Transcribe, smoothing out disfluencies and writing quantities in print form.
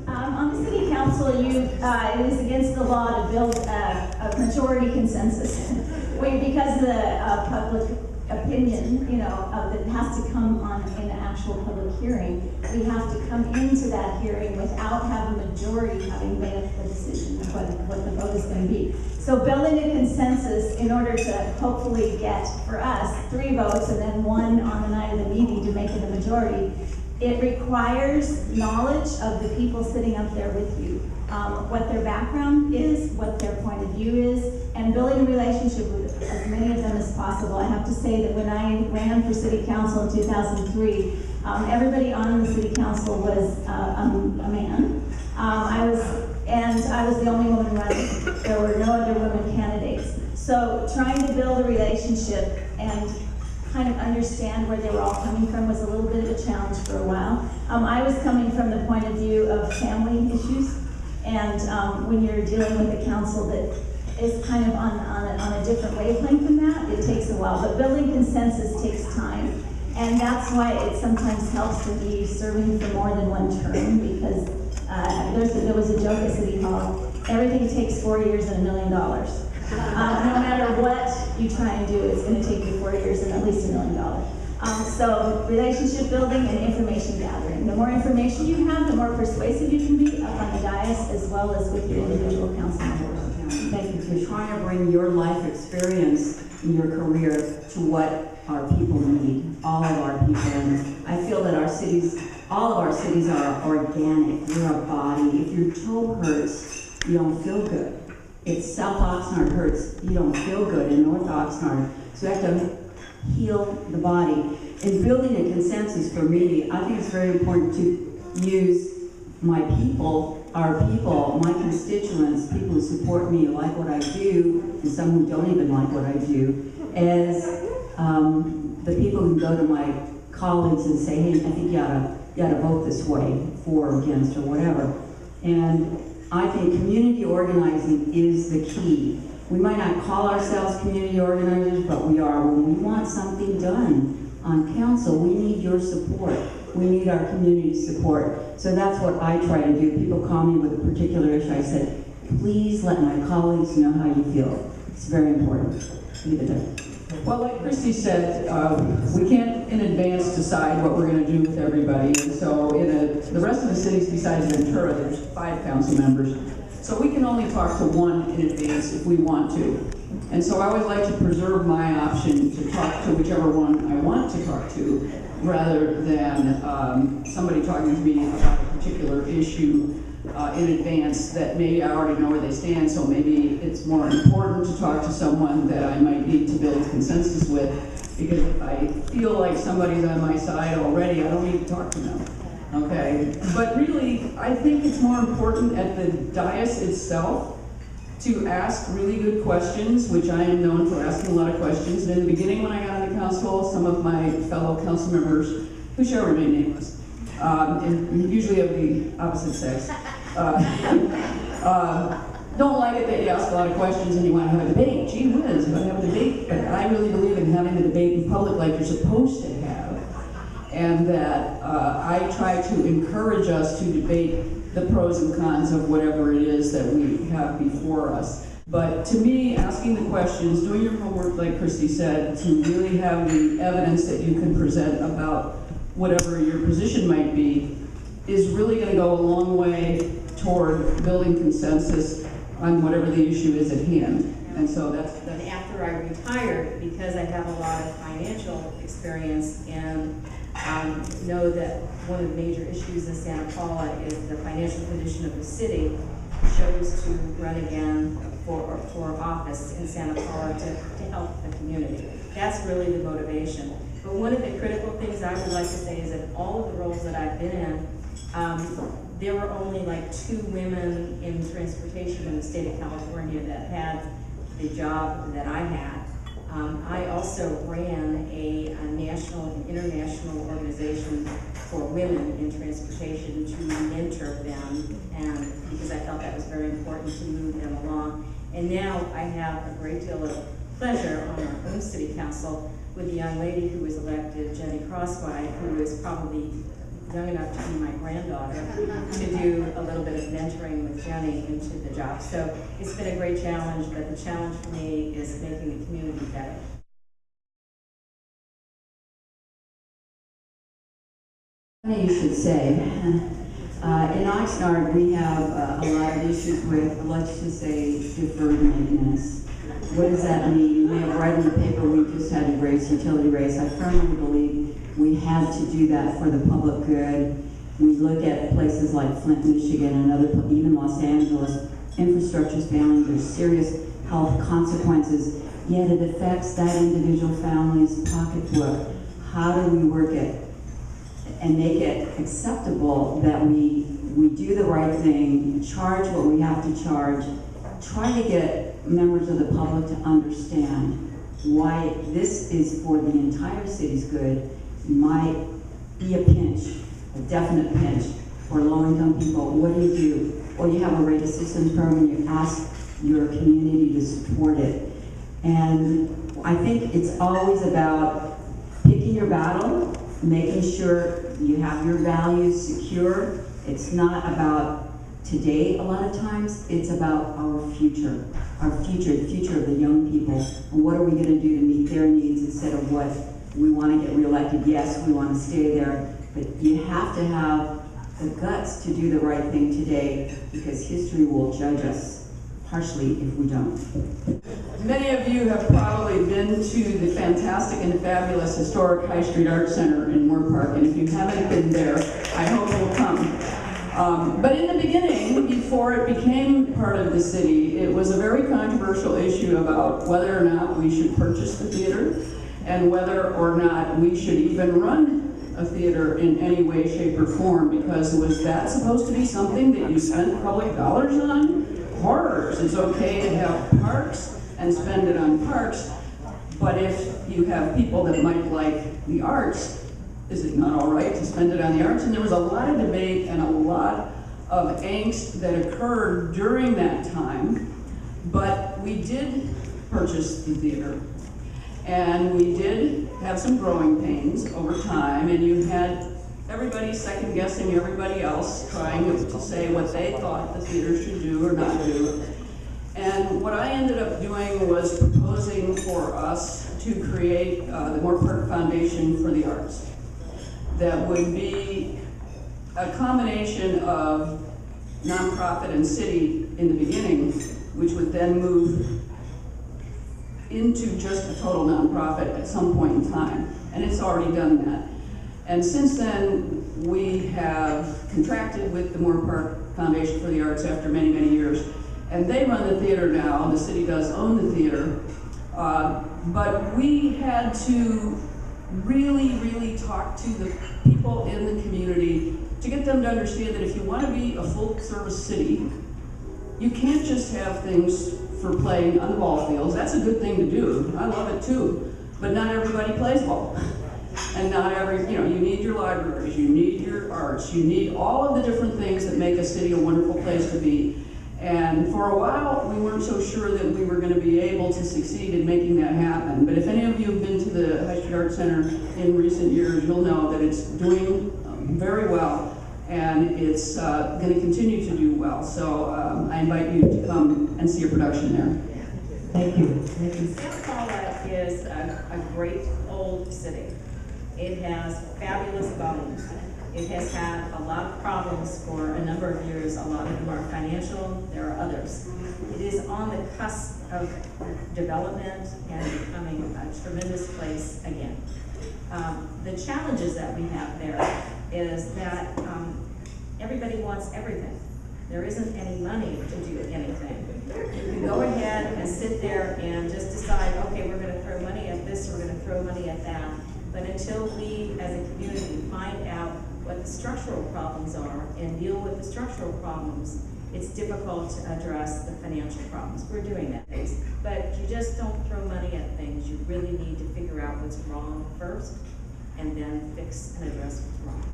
On the city council, it is against the law to build a majority consensus. Because the public opinion, that has to come on in an actual public hearing, we have to come into that hearing without having a majority having made a decision of what the vote is going to be. So building a consensus in order to hopefully get, for us, 3 votes and then 1 on the night of the meeting to make it a majority, it requires knowledge of the people sitting up there with you, what their background is, what their point of view is, and building a relationship with as many of them as possible. I have to say that when I ran for city council in 2003, everybody on the city council was a man. I was the only woman running. There were no other women candidates. So trying to build a relationship and kind of understand where they were all coming from was a little bit of a challenge for a while. I was coming from the point of view of family issues, and when you're dealing with a council that is kind of on a different wavelength than that, it takes a while. But building consensus takes time, and that's why it sometimes helps to be serving for more than 1 term, because there was a joke at City Hall, everything takes 4 years and $1 million. No matter what you try and do, it's going to take you 4 years and at least $1 million. So relationship building and information gathering. The more information you have, the more persuasive you can be up on the dais as well as with your individual council members. Thank you. You're trying to bring your life experience in your career to what our people need, all of our people. And I feel that all of our cities are organic. We're a body. If your toe hurts, you don't feel good. If South Oxnard hurts, you don't feel good in North Oxnard. So you have to heal the body. In building a consensus for me, I think it's very important to use my people, our people, my constituents, people who support me, like what I do, and some who don't even like what I do, as the people who go to my colleagues and say, hey, I think you ought to vote this way, for or against, or whatever. And I think community organizing is the key. We might not call ourselves community organizers, but we are. When we want something done on council, we need your support. We need our community support. So that's what I try to do. People call me with a particular issue. I said, please let my colleagues know how you feel. It's very important. Leave it there. Well, like Christy said, we can't in advance decide what we're going to do with everybody. And so the rest of the cities besides Ventura, there's 5 council members. So we can only talk to 1 in advance if we want to. And so I always like to preserve my option to talk to whichever one I want to talk to, rather than somebody talking to me about a particular issue in advance that maybe I already know where they stand, so maybe it's more important to talk to someone that I might need to build consensus with, because if I feel like somebody's on my side already, I don't need to talk to them. Okay, but really, I think it's more important at the dais itself to ask really good questions, which I am known for asking a lot of questions. And in the beginning, when I got on the council, some of my fellow council members, who shall remain nameless, and usually of the opposite sex, don't like it that you ask a lot of questions and you want to have a debate. Gee whiz, you want to have a debate? But I really believe in having the debate in public like you're supposed to have. And that I try to encourage us to debate the pros and cons of whatever it is that we have before us. But to me, asking the questions, doing your homework, like Christy said, to really have the evidence that you can present about whatever your position might be, is really going to go a long way toward building consensus on whatever the issue is at hand. And so that's after I retired, because I have a lot of financial experience and know that one of the major issues in Santa Paula is the financial condition of the city, chose to run again for office in Santa Paula to help the community. That's really the motivation. But one of the critical things I would like to say is that all of the roles that I've been in, there were only like 2 women in transportation in the state of California that had the job that I had. I also ran a national and international organization for women in transportation to mentor them, and because I felt that was very important to move them along. And now I have a great deal of pleasure on our own city council with a young lady who was elected, Jenny Crosswhite, who is probably young enough to be my granddaughter, to do a little bit of mentoring with Jenny into the job. So it's been a great challenge, but the challenge for me is making the community better. Funny you should say. In Oxnard, we have a lot of issues with, let's just say, deferred maintenance. What does that mean? You may have read in the paper we just had a race, utility race. I firmly believe we had to do that for the public good. We look at places like Flint, Michigan, and other, even Los Angeles, infrastructure's failing. There's serious health consequences, yet it affects that individual family's pocketbook. How do we work it and make it acceptable that we do the right thing, charge what we have to charge, try to get members of the public to understand why this is for the entire city's good, might be a pinch, a definite pinch for low-income people. What do? Well, you have a rate assistance program, you ask your community to support it. And I think it's always about picking your battle, making sure you have your values secure. It's not about today a lot of times, it's about our future, the future of the young people. And what are we going to do to meet their needs instead of what we want to get reelected? Yes, we want to stay there, but you have to have the guts to do the right thing today, because history will judge us harshly if we don't. Many of you have probably been to the fantastic and fabulous historic High Street Art Center in Moore Park, and if you haven't been there, I hope you'll come. But in the beginning, before it became part of the city, it was a very controversial issue about whether or not we should purchase the theater and whether or not we should even run a theater in any way, shape, or form, because was that supposed to be something that you spent public dollars on? Horrors. It's okay to have parks and spend it on parks, but if you have people that might like the arts, is it not all right to spend it on the arts? And there was a lot of debate and a lot of angst that occurred during that time, but we did purchase the theater. And we did have some growing pains over time, and you had everybody second guessing everybody else, trying to say what they thought the theater should do or not do. And what I ended up doing was proposing for us to create the Moore Park Foundation for the Arts. That would be a combination of nonprofit and city in the beginning, which would then move into just a total nonprofit at some point in time. And it's already done that. And since then, we have contracted with the Moore Park Foundation for the Arts after many, many years. And they run the theater now. The city does own the theater. But we had to really, really talk to the people in the community to get them to understand that if you want to be a full-service city, you can't just have things for playing on the ball fields. That's a good thing to do. I love it too. But not everybody plays ball. And not every, you need your libraries, you need your arts, you need all of the different things that make a city a wonderful place to be. And for a while, we weren't so sure that we were going to be able to succeed in making that happen. But if any of you have been to the High Street Art Center in recent years, you'll know that it's doing very well, and it's going to continue to do well. So I invite you to come and see a production there. Thank you. Thank you. Santa Paula is a great old city. It has fabulous bones. It has had a lot of problems for a number of years. A lot of them are financial, there are others. It is on the cusp of development and becoming a tremendous place again. The challenges that we have there is that everybody wants everything. There isn't any money to do anything. You can go ahead and sit there and just decide, okay, we're going to throw money at this, we're going to throw money at that. But until we, as a community, find out what the structural problems are and deal with the structural problems, it's difficult to address the financial problems. We're doing that, but you just don't throw money at things. You really need to figure out what's wrong first and then fix and address what's wrong.